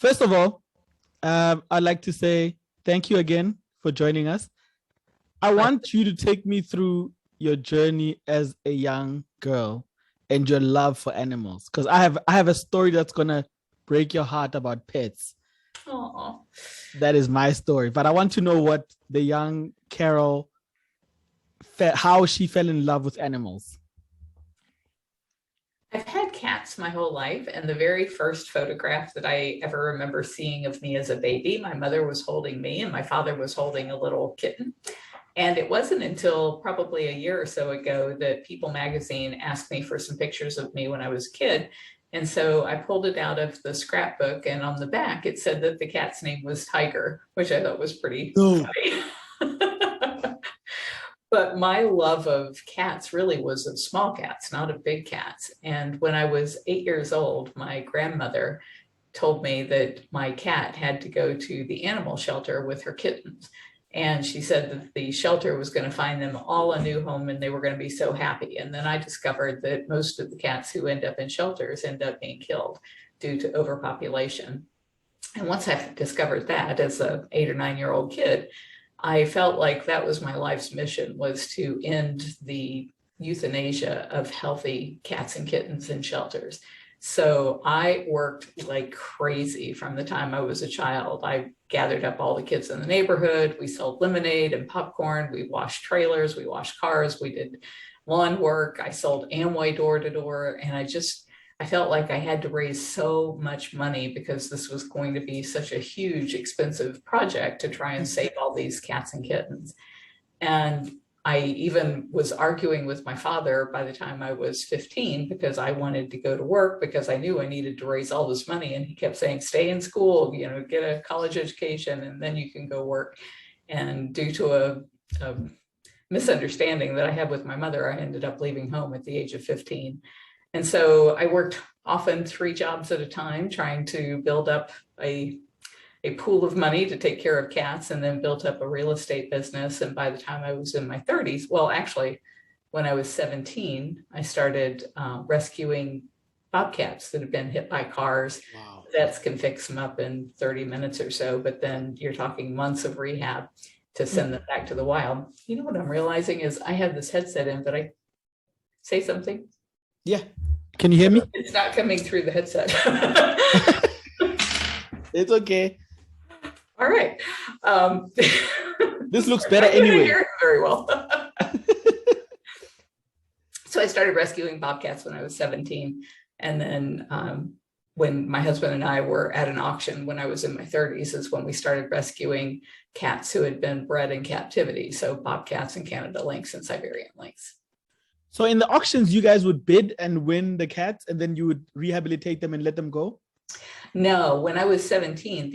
First of all, I'd like to say thank you again for joining us. I want you to take me through your journey as a young girl and your love for animals, because I have a story that's gonna break your heart about pets. Aww. That is my story, but I want to know what the young Carole, how she fell in love with animals. I've had cats my whole life, and the very first photograph that I ever remember seeing of me as a baby, my mother was holding me and my father was holding a little kitten. And it wasn't until probably a year or so ago that People magazine asked me for some pictures of me when I was a kid. And so I pulled it out of the scrapbook, and on the back it said that the cat's name was Tiger, which I thought was pretty funny. But my love of cats really was of small cats, not of big cats. And when I was 8 years old, my grandmother told me that my cat had to go to the animal shelter with her kittens. And she said that the shelter was going to find them all a new home and they were going to be so happy. And then I discovered that most of the cats who end up in shelters end up being killed due to overpopulation. And once I discovered that as an 8 or 9 year old kid, I felt like that was my life's mission, was to end the euthanasia of healthy cats and kittens in shelters. So I worked like crazy from the time I was a child. I gathered up all the kids in the neighborhood. We sold lemonade and popcorn. We washed trailers. We washed cars. We did lawn work. I sold Amway door to door. And I felt like I had to raise so much money because this was going to be such a huge, expensive project to try and save all these cats and kittens. And I even was arguing with my father by the time I was 15 because I wanted to go to work because I knew I needed to raise all this money. And he kept saying, stay in school, get a college education, and then you can go work. And due to a misunderstanding that I had with my mother, I ended up leaving home at the age of 15. And so I worked often 3 jobs at a time, trying to build up a pool of money to take care of cats, and then built up a real estate business. And by the time I was in my 30s, well, actually, when I was 17, I started rescuing bobcats that had been hit by cars. Wow. Vets can fix them up in 30 minutes or so, but then you're talking months of rehab to send them back to the wild. You know what I'm realizing is I have this headset in, but I say something. Yeah. Can you hear me? It's not coming through the headset. It's okay. All right. This looks better anyway. I hear it very well. So I started rescuing bobcats when I was 17. And then when my husband and I were at an auction when I was in my 30s is when we started rescuing cats who had been bred in captivity. So bobcats and Canada lynx and Siberian lynx. So in the auctions, you guys would bid and win the cats, and then you would rehabilitate them and let them go? No, when I was 17,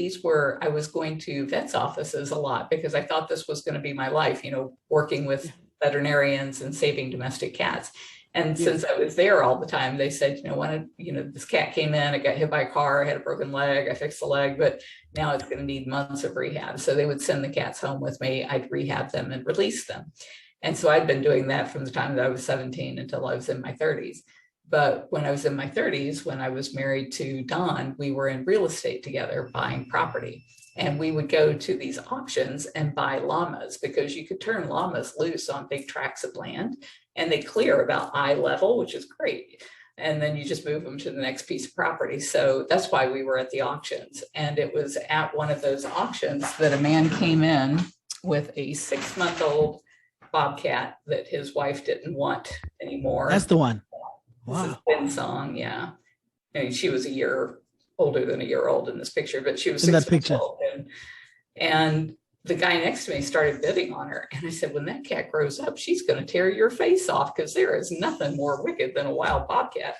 I was going to vets offices a lot because I thought this was going to be my life, working with veterinarians and saving domestic cats. And since I was there all the time, they said, this cat came in, it got hit by a car, I had a broken leg, I fixed the leg, but now it's going to need months of rehab. So they would send the cats home with me, I'd rehab them and release them. And so I'd been doing that from the time that I was 17 until I was in my 30s. But when I was in my 30s, when I was married to Don, we were in real estate together buying property. And we would go to these auctions and buy llamas because you could turn llamas loose on big tracts of land and they clear about eye level, which is great. And then you just move them to the next piece of property. So that's why we were at the auctions. And it was at one of those auctions that a man came in with a 6-month-old bobcat that his wife didn't want anymore. That's the one. Wow. This is Ben's song, yeah. I mean, she was a year older than a year old in this picture, but she was in that picture. And the guy next to me started bidding on her. And I said, when that cat grows up, she's going to tear your face off because there is nothing more wicked than a wild bobcat.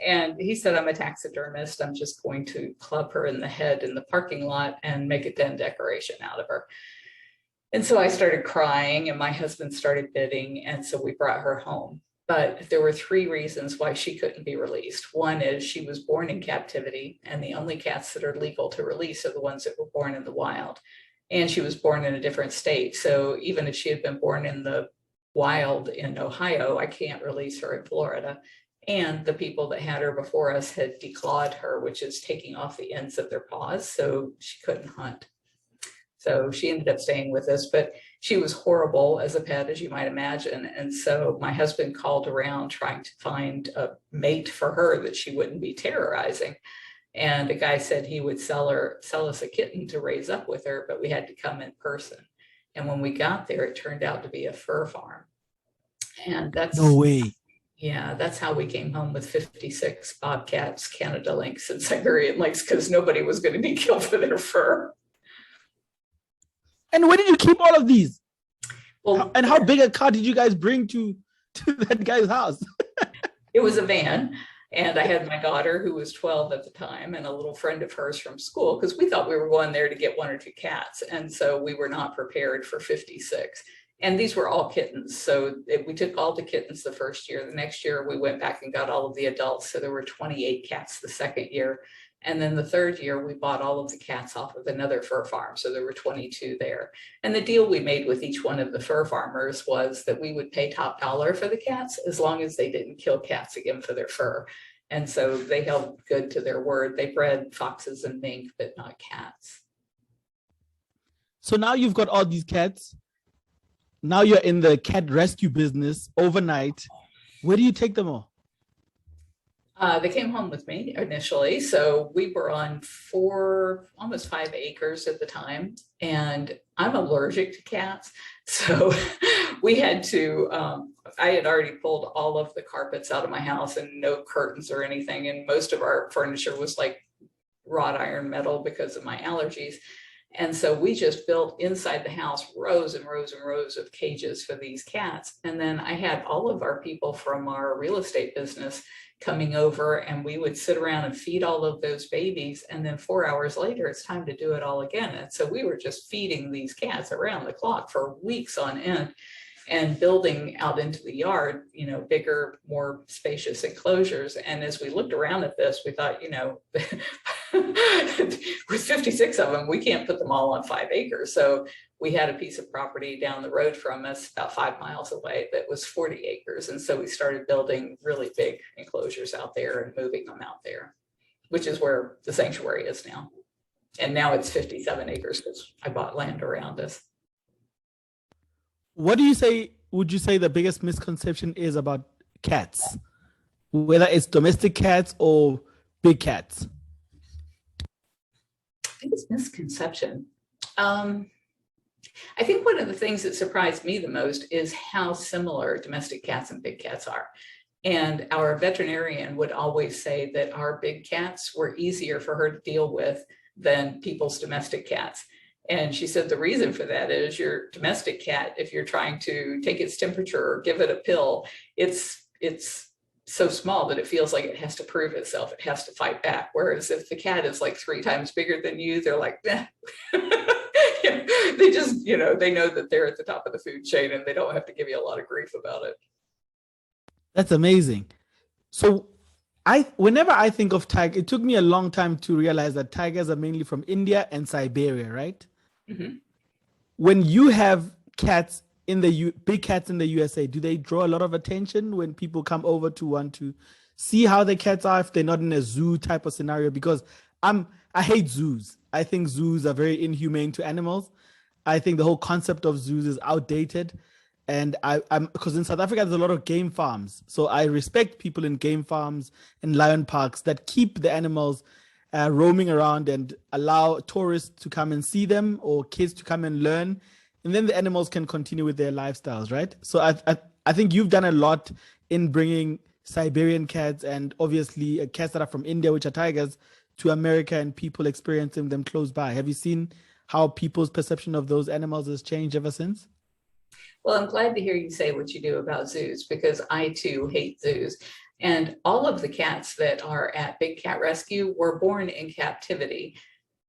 And he said, I'm a taxidermist. I'm just going to club her in the head in the parking lot and make a den decoration out of her. And so I started crying and my husband started bidding. And so we brought her home. But there were 3 reasons why she couldn't be released. One is she was born in captivity, and the only cats that are legal to release are the ones that were born in the wild. And she was born in a different state. So even if she had been born in the wild in Ohio, I can't release her in Florida. And the people that had her before us had declawed her, which is taking off the ends of their paws, so she couldn't hunt. So she ended up staying with us, but she was horrible as a pet, as you might imagine. And so my husband called around trying to find a mate for her that she wouldn't be terrorizing. And a guy said he would sell us a kitten to raise up with her, but we had to come in person. And when we got there, it turned out to be a fur farm. And that's No way. yeah, that's how we came home with 56 bobcats, Canada lynx, and Siberian lynx, because nobody was going to be killed for their fur. And where did you keep all of these? Well, and how big a car did you guys bring to that guy's house? It was a van. And I had my daughter, who was 12 at the time, and a little friend of hers from school, because we thought we were going there to get 1 or 2 cats. And so we were not prepared for 56. And these were all kittens. So we took all the kittens the first year. The next year, we went back and got all of the adults. So there were 28 cats the second year. And then the third year, we bought all of the cats off of another fur farm. So there were 22 there. And the deal we made with each one of the fur farmers was that we would pay top dollar for the cats as long as they didn't kill cats again for their fur. And so they held good to their word. They bred foxes and mink, but not cats. So now you've got all these cats. Now you're in the cat rescue business overnight. Where do you take them all? They came home with me initially. So we were on almost 5 acres at the time. And I'm allergic to cats. So we had to, I had already pulled all of the carpets out of my house and no curtains or anything. And most of our furniture was like wrought iron metal because of my allergies. And so we just built inside the house rows and rows and rows of cages for these cats. And then I had all of our people from our real estate business coming over, and we would sit around and feed all of those babies. And then 4 hours later, it's time to do it all again. And so we were just feeding these cats around the clock for weeks on end and building out into the yard, bigger, more spacious enclosures. And as we looked around at this, we thought, with 56 of them, we can't put them all on 5 acres. So we had a piece of property down the road from us about 5 miles away that was 40 acres. And so we started building really big enclosures out there and moving them out there, which is where the sanctuary is now. And now it's 57 acres because I bought land around us. What would you say the biggest misconception is about cats, whether it's domestic cats or big cats? Biggest misconception. I think one of the things that surprised me the most is how similar domestic cats and big cats are. And our veterinarian would always say that our big cats were easier for her to deal with than people's domestic cats. And she said the reason for that is your domestic cat, if you're trying to take its temperature or give it a pill, it's so small that it feels like it has to prove itself. It has to fight back. Whereas if the cat is like 3 times bigger than you, they're like, nah. They just, they know that they're at the top of the food chain and they don't have to give you a lot of grief about it. That's amazing. So whenever I think of tiger, it took me a long time to realize that tigers are mainly from India and Siberia, right? Mm-hmm. When you have cats big cats in the USA, do they draw a lot of attention when people come over to want to see how the cats are if they're not in a zoo type of scenario? Because I hate zoos. I think zoos are very inhumane to animals. I think the whole concept of zoos is outdated. And I'm because in South Africa, there's a lot of game farms. So I respect people in game farms and lion parks that keep the animals roaming around and allow tourists to come and see them or kids to come and learn. And then the animals can continue with their lifestyles, right? So I think you've done a lot in bringing Siberian cats and obviously cats that are from India, which are tigers, to America and people experiencing them close by. Have you seen how people's perception of those animals has changed ever since? Well, I'm glad to hear you say what you do about zoos, because I too hate zoos. And all of the cats that are at Big Cat Rescue were born in captivity.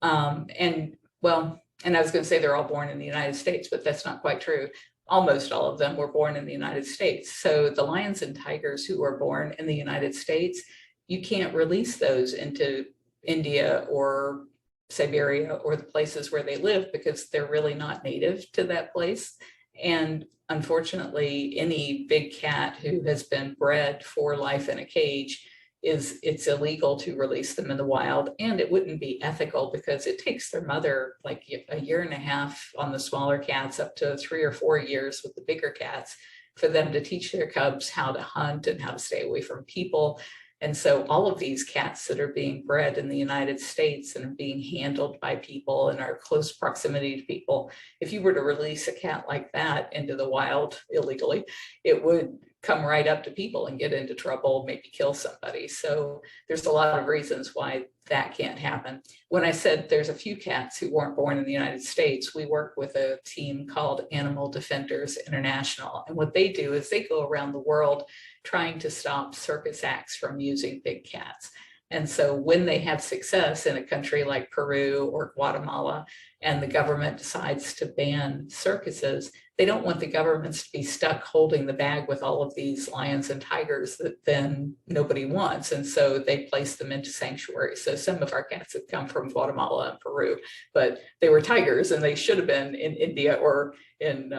And I was going to say they're all born in the United States, but that's not quite true. Almost all of them were born in the United States. So the lions and tigers who were born in the United States, you can't release those into India or Siberia or the places where they live because they're really not native to that place. And unfortunately, any big cat who has been bred for life in a cage, it's illegal to release them in the wild, and it wouldn't be ethical because it takes their mother like a year and a half on the smaller cats, up to 3 or 4 years with the bigger cats, for them to teach their cubs how to hunt and how to stay away from people. And so all of these cats that are being bred in the United States and are being handled by people and are close proximity to people, if you were to release a cat like that into the wild illegally, it would come right up to people and get into trouble, maybe kill somebody. So there's a lot of reasons why that can't happen. When I said there's a few cats who weren't born in the United States, we work with a team called Animal Defenders International. And what they do is they go around the world trying to stop circus acts from using big cats. And so when they have success in a country like Peru or Guatemala, and the government decides to ban circuses, they don't want the governments to be stuck holding the bag with all of these lions and tigers that then nobody wants. And so they place them into sanctuaries. So some of our cats have come from Guatemala and Peru, but they were tigers and they should have been in India or in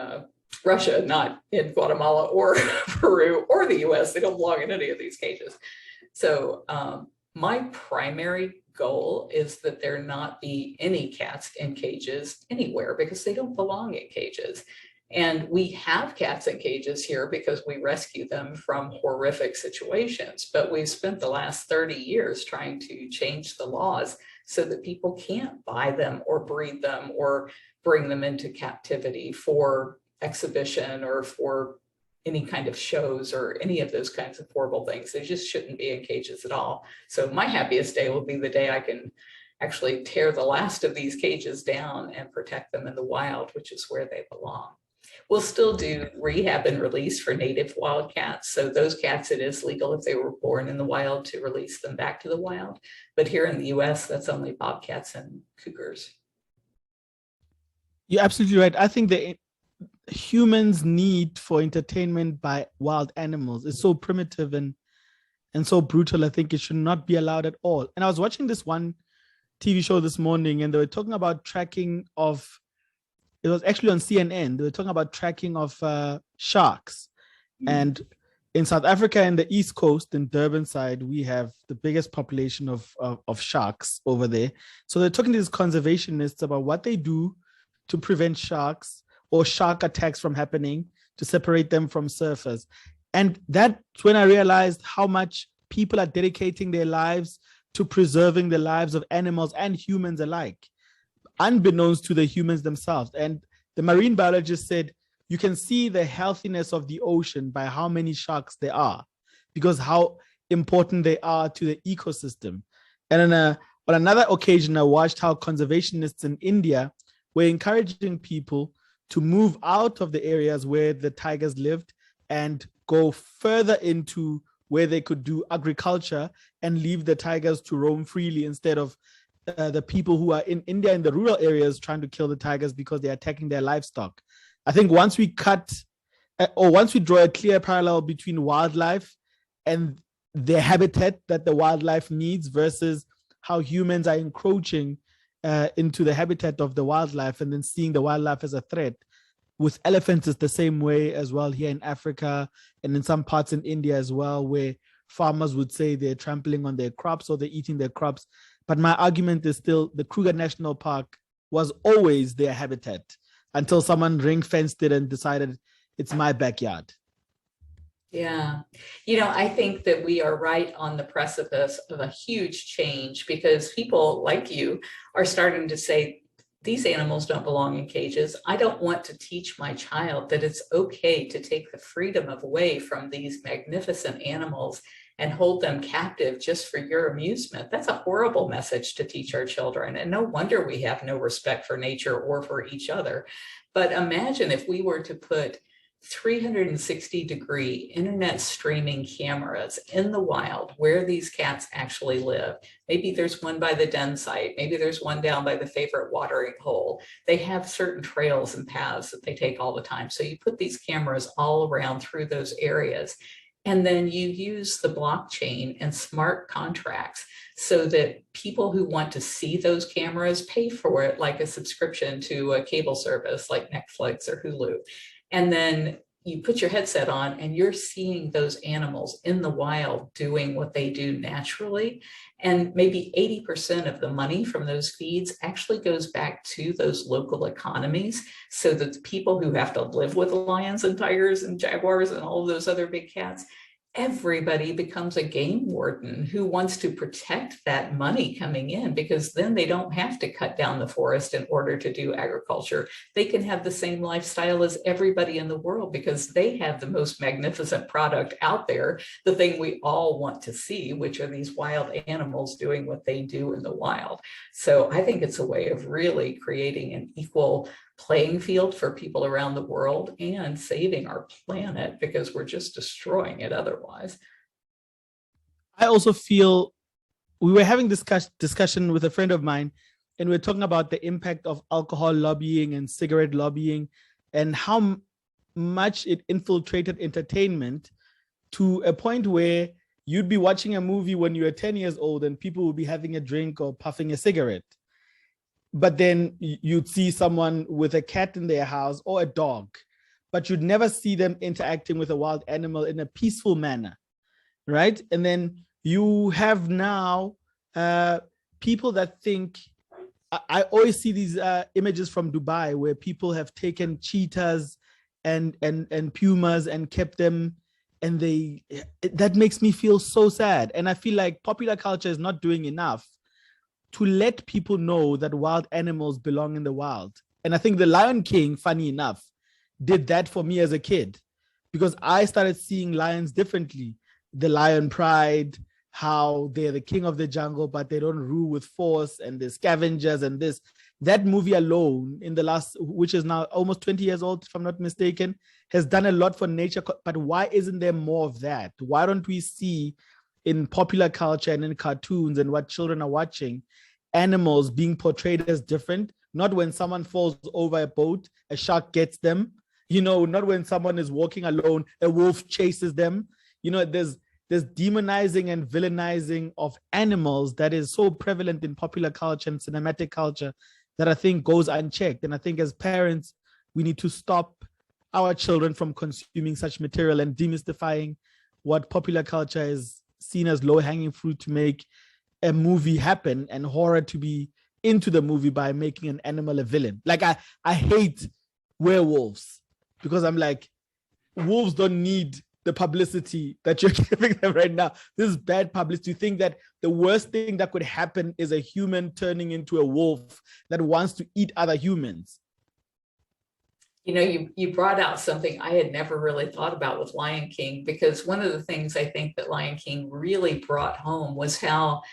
Russia, not in Guatemala or Peru or the US. They don't belong in any of these cages. So my primary goal is that there not be any cats in cages anywhere, because they don't belong in cages. And we have cats in cages here because we rescue them from horrific situations. But we've spent the last 30 years trying to change the laws so that people can't buy them or breed them or bring them into captivity for exhibition or for any kind of shows or any of those kinds of horrible things. They just shouldn't be in cages at all. So my happiest day will be the day I can actually tear the last of these cages down and protect them in the wild, which is where they belong. We'll still do rehab and release for native wild cats. So those cats, it is legal if they were born in the wild to release them back to the wild. But here in the US, that's only bobcats and cougars. You're absolutely right. I think the humans' need for entertainment by wild animals is so primitive and so brutal. I think it should not be allowed at all. And I was watching this one TV show this morning, and they were talking about tracking of, it was actually on CNN. They were talking about tracking of sharks. And in South Africa and the East Coast, in Durban side, we have the biggest population of sharks over there. So they're talking to these conservationists about what they do to prevent sharks or shark attacks from happening, to separate them from surfers. And that's when I realized how much people are dedicating their lives to preserving the lives of animals and humans alike, unbeknownst to the humans themselves. And the marine biologist said, you can see the healthiness of the ocean by how many sharks there are, because how important they are to the ecosystem. And on another occasion, I watched how conservationists in India were encouraging people to move out of the areas where the tigers lived and go further into where they could do agriculture and leave the tigers to roam freely, instead of the people who are in India in the rural areas trying to kill the tigers because they're attacking their livestock. I think once we draw a clear parallel between wildlife and the habitat that the wildlife needs versus how humans are encroaching into the habitat of the wildlife and then seeing the wildlife as a threat. With elephants, it's the same way as well here in Africa and in some parts in India as well, where farmers would say they're trampling on their crops or they're eating their crops. But my argument is still the Kruger National Park was always their habitat until someone ring-fenced it and decided it's my backyard. Yeah. I think that we are right on the precipice of a huge change, because people like you are starting to say, these animals don't belong in cages. I don't want to teach my child that it's okay to take the freedom away from these magnificent animals and hold them captive just for your amusement. That's a horrible message to teach our children. And no wonder we have no respect for nature or for each other. But imagine if we were to put 360-degree internet streaming cameras in the wild where these cats actually live. Maybe there's one by the den site. Maybe there's one down by the favorite watering hole. They have certain trails and paths that they take all the time. So you put these cameras all around through those areas. And then you use the blockchain and smart contracts so that people who want to see those cameras pay for it, like a subscription to a cable service like Netflix or Hulu. And then you put your headset on and you're seeing those animals in the wild doing what they do naturally. And maybe 80% of the money from those feeds actually goes back to those local economies. So that the people who have to live with lions and tigers and jaguars and all of those other big cats, everybody becomes a game warden who wants to protect that money coming in, because then they don't have to cut down the forest in order to do agriculture. They can have the same lifestyle as everybody in the world because they have the most magnificent product out there, the thing we all want to see, which are these wild animals doing what they do in the wild. So I think it's a way of really creating an equal playing field for people around the world and saving our planet, because we're just destroying it otherwise. I also feel we were having discussion with a friend of mine, and we're talking about the impact of alcohol lobbying and cigarette lobbying and how much it infiltrated entertainment to a point where you'd be watching a movie when you were 10 years old and people would be having a drink or puffing a cigarette. But then you'd see someone with a cat in their house or a dog, but you'd never see them interacting with a wild animal in a peaceful manner, right? And then you have now people that think, I always see these images from Dubai where people have taken cheetahs and pumas and kept them, and that makes me feel so sad. And I feel like popular culture is not doing enough to let people know that wild animals belong in the wild. And I think The Lion King, funny enough, did that for me as a kid, because I started seeing lions differently. The lion pride, how they're the king of the jungle, but they don't rule with force, and the scavengers and this. That movie alone, in the last, which is now almost 20 years old, if I'm not mistaken, has done a lot for nature. But why isn't there more of that? Why don't we see in popular culture and in cartoons and what children are watching, animals being portrayed as different? Not when someone falls over a boat, a shark gets them. Not when someone is walking alone, a wolf chases them. There's demonizing and villainizing of animals that is so prevalent in popular culture and cinematic culture that I think goes unchecked. And I think as parents, we need to stop our children from consuming such material and demystifying what popular culture is seen as low-hanging fruit to make a movie happen, and horror to be into the movie by making an animal a villain. Like I hate werewolves, because I'm like, wolves don't need the publicity that you're giving them right now. This is bad publicity. You think that the worst thing that could happen is a human turning into a wolf that wants to eat other humans. You brought out something I had never really thought about with Lion King, because one of the things I think that Lion King really brought home was how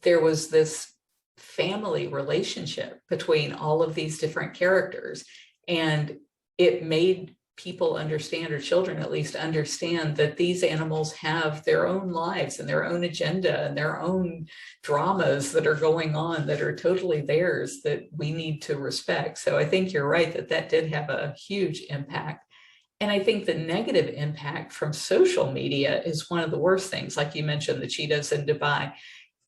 there was this family relationship between all of these different characters. And it made people understand, or children at least understand, that these animals have their own lives and their own agenda and their own dramas that are going on that are totally theirs, that we need to respect. So I think you're right that did have a huge impact. And I think the negative impact from social media is one of the worst things. Like you mentioned, the cheetahs in Dubai.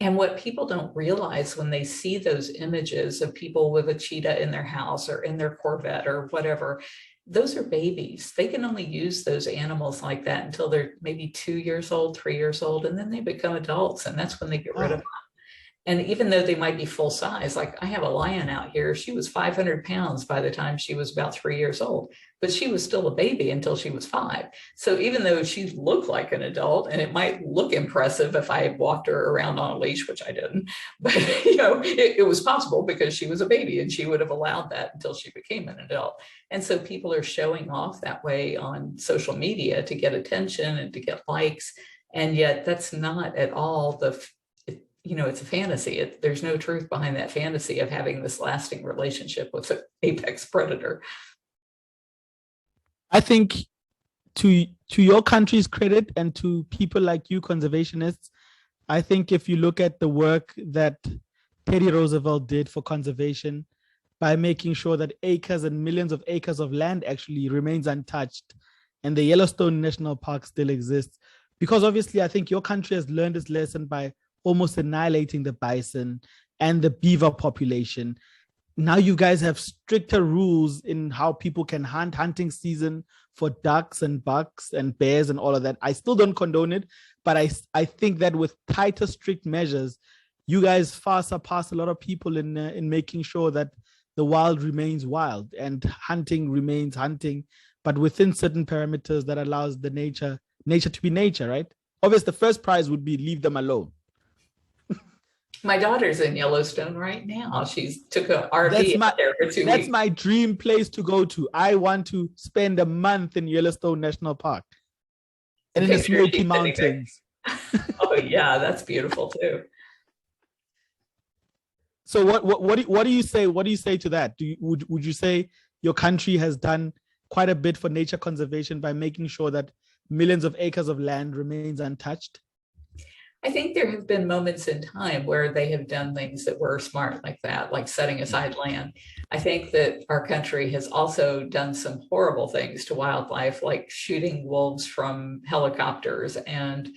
And what people don't realize when they see those images of people with a cheetah in their house or in their Corvette or whatever, those are babies. They can only use those animals like that until they're maybe 2 years old, 3 years old, and then they become adults, and that's when they get rid of them. And even though they might be full size, like I have a lion out here, she was 500 pounds by the time she was about 3 years old, but she was still a baby until she was 5. So even though she looked like an adult, and it might look impressive if I had walked her around on a leash, which I didn't, but it was possible because she was a baby and she would have allowed that until she became an adult. And so people are showing off that way on social media to get attention and to get likes. And yet that's not at all it's a fantasy. There's no truth behind that fantasy of having this lasting relationship with an apex predator. I think to your country's credit and to people like you, conservationists, I think if you look at the work that Teddy Roosevelt did for conservation by making sure that acres and millions of acres of land actually remains untouched and the Yellowstone National Park still exists, because obviously I think your country has learned its lesson by almost annihilating the bison and the beaver population. now you guys have stricter rules in how people can hunt, hunting season for ducks and bucks and bears and all of that. I still don't condone it, but I think that with tighter, strict measures, you guys far surpass a lot of people in making sure that the wild remains wild and hunting remains hunting, but within certain parameters that allows the nature to be nature, right? Obviously, the first prize would be leave them alone. My daughter's in Yellowstone right now. She's took an That's RV my out there for 2 that's weeks. my dream place to go to. I want to spend a month in Yellowstone National Park and in the Picture Smoky she's sitting there. Mountains. Oh yeah, that's beautiful too. So what do you say? What do you say to that? Would you say your country has done quite a bit for nature conservation by making sure that millions of acres of land remains untouched? I think there have been moments in time where they have done things that were smart like that, like setting aside land. I think that our country has also done some horrible things to wildlife, like shooting wolves from helicopters and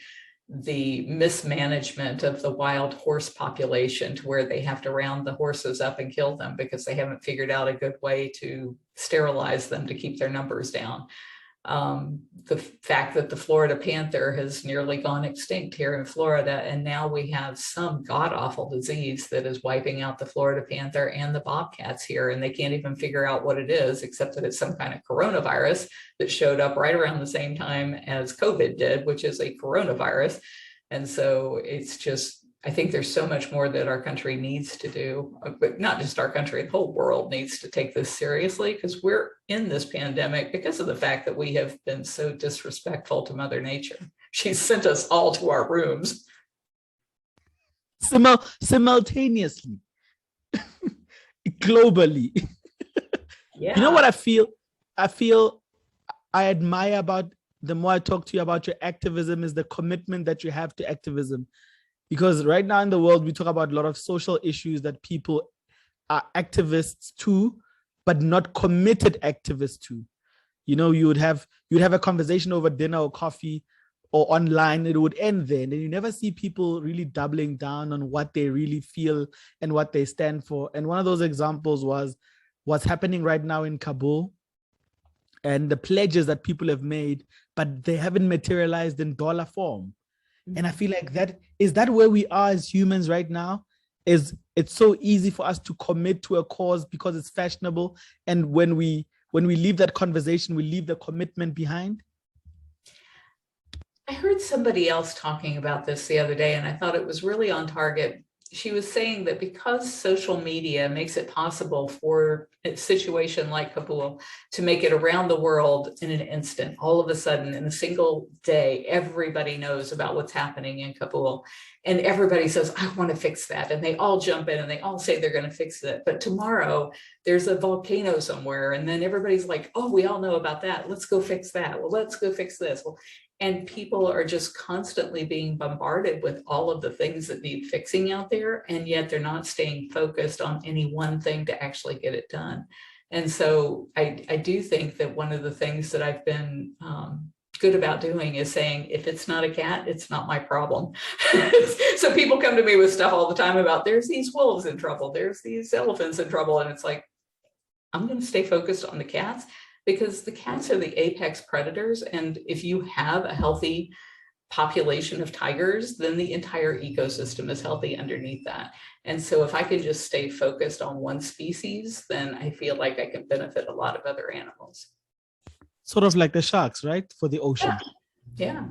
the mismanagement of the wild horse population to where they have to round the horses up and kill them because they haven't figured out a good way to sterilize them to keep their numbers down. The fact that the Florida panther has nearly gone extinct here in Florida, and now we have some god-awful disease that is wiping out the Florida panther and the bobcats here, and they can't even figure out what it is, except that it's some kind of coronavirus that showed up right around the same time as COVID did, which is a coronavirus. And so it's just, I think there's so much more that our country needs to do, but not just our country, the whole world needs to take this seriously, because we're in this pandemic because of the fact that we have been so disrespectful to Mother Nature. She sent us all to our rooms. Simultaneously, globally. Yeah. You know what I feel? I admire about, the more I talk to you about your activism, is the commitment that you have to activism. Because right now in the world, we talk about a lot of social issues that people are activists to, but not committed activists to. You know, you'd have a conversation over dinner or coffee or online, it would end there. And you never see people really doubling down on what they really feel and what they stand for. And one of those examples was what's happening right now in Kabul and the pledges that people have made, but they haven't materialized in dollar form. And I feel like that where we are as humans right now. Is it's so easy for us to commit to a cause because it's fashionable, and when we leave that conversation, we leave the commitment behind. I heard somebody else talking about this the other day, and I thought it was really on target. She was saying that because social media makes it possible for a situation like Kabul to make it around the world in an instant, all of a sudden in a single day, everybody knows about what's happening in Kabul. And everybody says, I want to fix that. And they all jump in and they all say they're going to fix it. But tomorrow there's a volcano somewhere. And then everybody's like, oh, we all know about that. Let's go fix that. Well, let's go fix this. Well, and people are just constantly being bombarded with all of the things that need fixing out there. And yet they're not staying focused on any one thing to actually get it done. And so I do think that one of the things that I've been good about doing is saying, if it's not a cat, it's not my problem. So people come to me with stuff all the time about there's these wolves in trouble, there's these elephants in trouble. And it's like, I'm going to stay focused on the cats, because the cats are the apex predators. And if you have a healthy population of tigers, then the entire ecosystem is healthy underneath that. And so if I can just stay focused on one species, then I feel like I can benefit a lot of other animals. Sort of like the sharks, right? For the ocean. Yeah.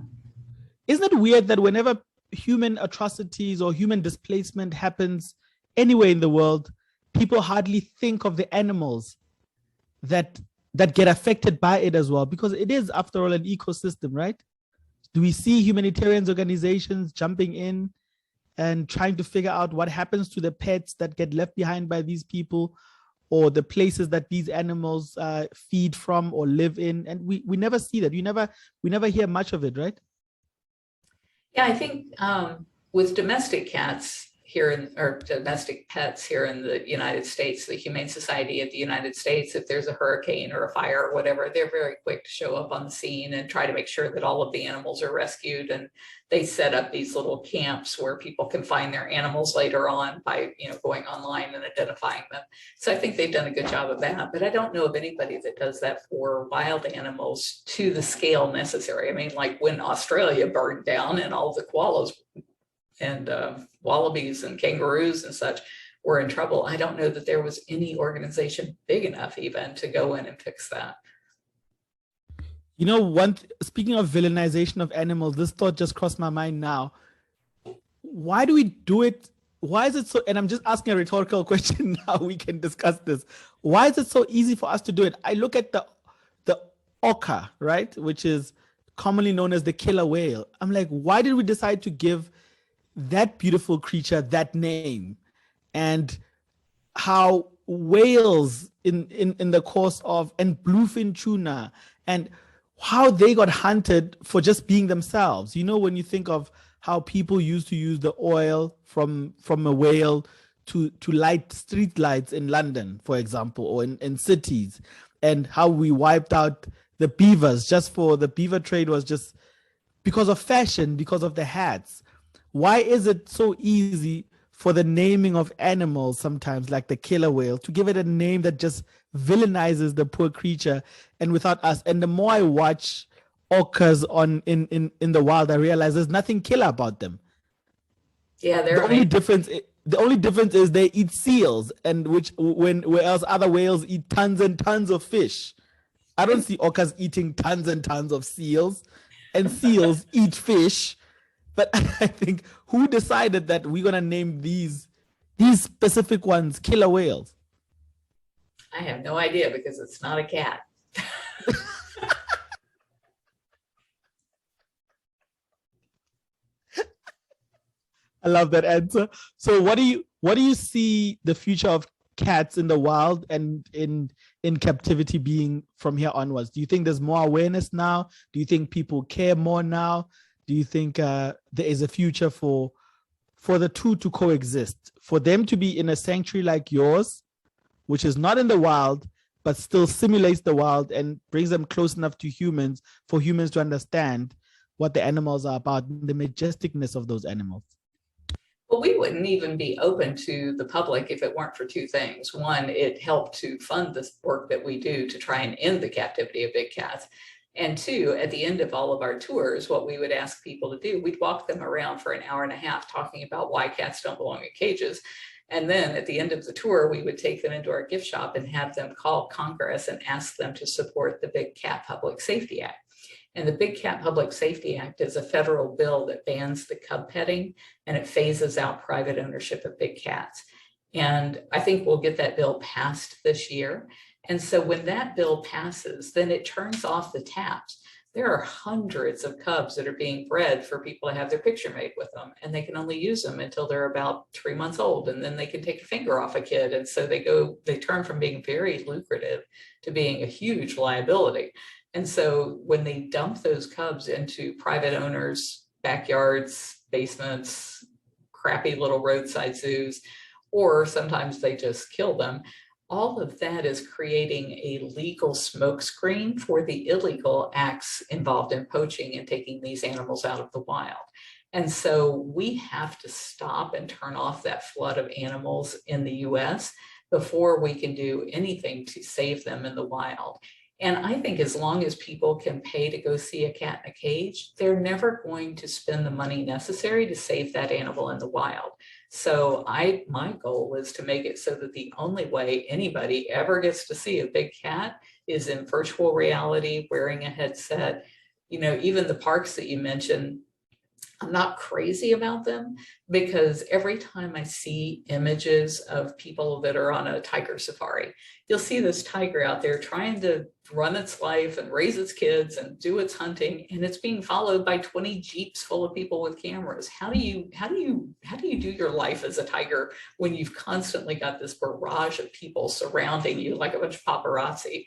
Isn't it weird that whenever human atrocities or human displacement happens anywhere in the world, people hardly think of the animals that get affected by it as well, because it is, after all, an ecosystem, right? Do we see humanitarian organizations jumping in and trying to figure out what happens to the pets that get left behind by these people, or the places that these animals feed from or live in? And we never see that. We never hear much of it, right? Yeah, I think with domestic cats here in, or domestic pets here in the United States, the Humane Society of the United States, if there's a hurricane or a fire or whatever, they're very quick to show up on the scene and try to make sure that all of the animals are rescued. And they set up these little camps where people can find their animals later on by, going online and identifying them. So I think they've done a good job of that, but I don't know of anybody that does that for wild animals to the scale necessary. I mean, like when Australia burned down and all the koalas and wallabies and kangaroos and such were in trouble, I don't know that there was any organization big enough even to go in and fix that. Speaking of villainization of animals, this thought just crossed my mind now. Why do we do it? Why is it so, and I'm just asking a rhetorical question now, we can discuss this. Why is it so easy for us to do it? I look at the orca, right, which is commonly known as the killer whale. I'm like, why did we decide to give that beautiful creature that name? And how whales in the course of, and bluefin tuna, and how they got hunted for just being themselves. When you think of how people used to use the oil from a whale to light street lights in London, for example, or in cities, and how we wiped out the beavers just for the beaver trade was just because of fashion, because of the hats. Why is it so easy for the naming of animals sometimes, like the killer whale, to give it a name that just villainizes the poor creature and without us? And the more I watch orcas in the wild, I realize there's nothing killer about them. Yeah, they're the only difference is they eat seals, and whereas other whales eat tons and tons of fish. I don't see orcas eating tons and tons of seals, and seals eat fish. But I think, who decided that we're gonna name these specific ones killer whales? I have no idea, because it's not a cat. I love that answer. So what do you see the future of cats in the wild and in captivity being from here onwards? Do you think there's more awareness now? Do you think people care more now? Do you think there is a future for the two to coexist, for them to be in a sanctuary like yours, which is not in the wild, but still simulates the wild and brings them close enough to humans for humans to understand what the animals are about, the majesticness of those animals? Well, we wouldn't even be open to the public if it weren't for two things. One, it helped to fund the work that we do to try and end the captivity of big cats. And two, at the end of all of our tours, what we would ask people to do, we'd walk them around for an hour and a half talking about why cats don't belong in cages. And then at the end of the tour, we would take them into our gift shop and have them call Congress and ask them to support the Big Cat Public Safety Act. And the Big Cat Public Safety Act is a federal bill that bans the cub petting, and it phases out private ownership of big cats. And I think we'll get that bill passed this year. And so when that bill passes, then it turns off the taps. There are hundreds of cubs that are being bred for people to have their picture made with them, and they can only use them until they're about 3 months old, and then they can take a finger off a kid. And so they turn from being very lucrative to being a huge liability. And so when they dump those cubs into private owners' backyards, basements, crappy little roadside zoos, or sometimes they just kill them, all of that is creating a legal smokescreen for the illegal acts involved in poaching and taking these animals out of the wild. And so we have to stop and turn off that flood of animals in the US before we can do anything to save them in the wild. And I think as long as people can pay to go see a cat in a cage, they're never going to spend the money necessary to save that animal in the wild. So my goal is to make it so that the only way anybody ever gets to see a big cat is in virtual reality, wearing a headset. Even the parks that you mentioned, I'm not crazy about them, because every time I see images of people that are on a tiger safari, you'll see this tiger out there trying to run its life and raise its kids and do its hunting, and it's being followed by 20 Jeeps full of people with cameras. How do you do your life as a tiger when you've constantly got this barrage of people surrounding you like a bunch of paparazzi?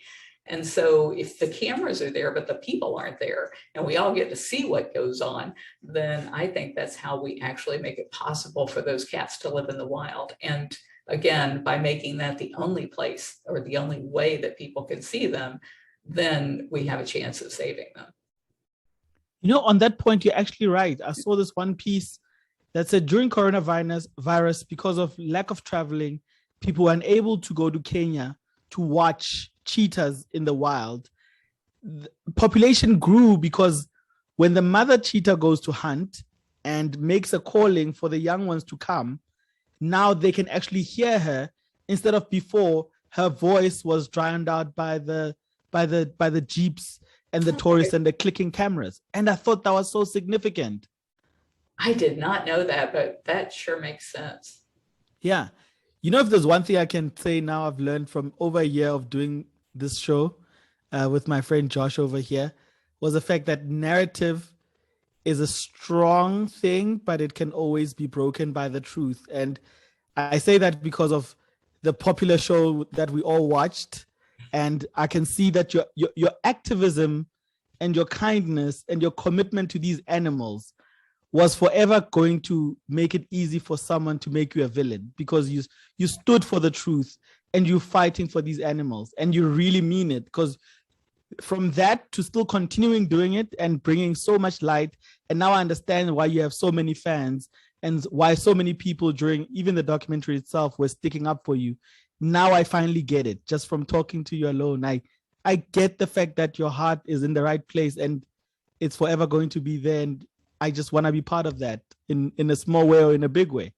And so if the cameras are there, but the people aren't there, and we all get to see what goes on, then I think that's how we actually make it possible for those cats to live in the wild. And again, by making that the only place or the only way that people can see them, then we have a chance of saving them. On that point, you're actually right. I saw this one piece that said during coronavirus, because of lack of traveling, people were unable to go to Kenya to watch cheetahs in the wild. The population grew because when the mother cheetah goes to hunt and makes a calling for the young ones to come, now they can actually hear her, instead of before her voice was drowned out by the jeeps and the tourists and the clicking cameras. And I thought that was so significant. I did not know that, but that sure makes sense. Yeah. If there's one thing I can say now I've learned from over a year of doing this show with my friend Josh over here, was the fact that narrative is a strong thing, but it can always be broken by the truth. And I say that because of the popular show that we all watched. And I can see that your activism and your kindness and your commitment to these animals was forever going to make it easy for someone to make you a villain, because you stood for the truth and you're fighting for these animals and you really mean it. Because from that to still continuing doing it and bringing so much light, and now I understand why you have so many fans and why so many people during even the documentary itself were sticking up for you. Now I finally get it, just from talking to you alone. I get the fact that your heart is in the right place and it's forever going to be there. And I just want to be part of that in a small way or in a big way.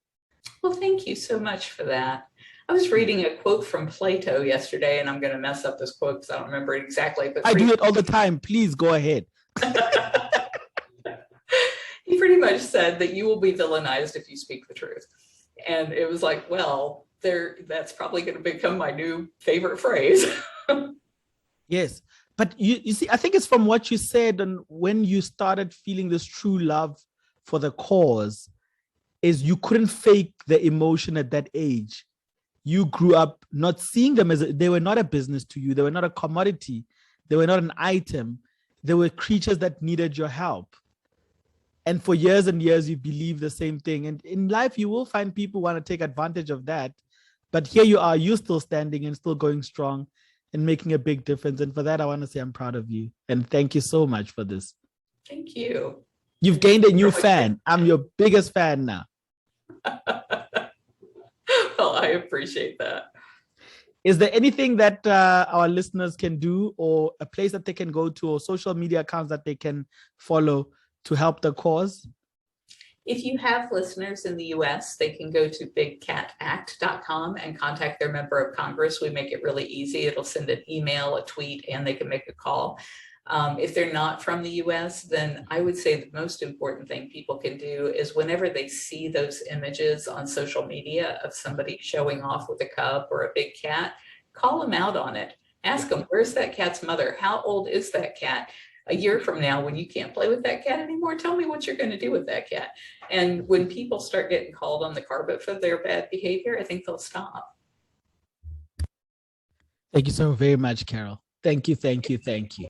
Well, thank you so much for that. I was reading a quote from Plato yesterday, and I'm going to mess up this quote because I don't remember it exactly. But I do it all the time. Please go ahead. He pretty much said that you will be villainized if you speak the truth. And it was like, well, that's probably going to become my new favorite phrase. Yes. But you see, I think it's from what you said, and when you started feeling this true love for the cause, is you couldn't fake the emotion at that age. You grew up not seeing them they were not a business to you. They were not a commodity. They were not an item. They were creatures that needed your help. And for years and years, you believe the same thing. And in life, you will find people want to take advantage of that. But here you are, you still standing and still going strong and making a big difference. And for that, I want to say I'm proud of you. And thank you so much for this. Thank you. You've gained a new fan. I'm your biggest fan now. Well, I appreciate that. Is there anything that our listeners can do, or a place that they can go to, or social media accounts that they can follow to help the cause? If you have listeners in the US, they can go to bigcatact.com and contact their member of Congress. We make it really easy. It'll send an email, a tweet, and they can make a call. If they're not from the US, then I would say the most important thing people can do is whenever they see those images on social media of somebody showing off with a cub or a big cat, call them out on it. Ask them, where's that cat's mother? How old is that cat? A year from now, when you can't play with that cat anymore, tell me what you're going to do with that cat. And when people start getting called on the carpet for their bad behavior, I think they'll stop. Thank you so very much, Carole. Thank you, thank you, thank you.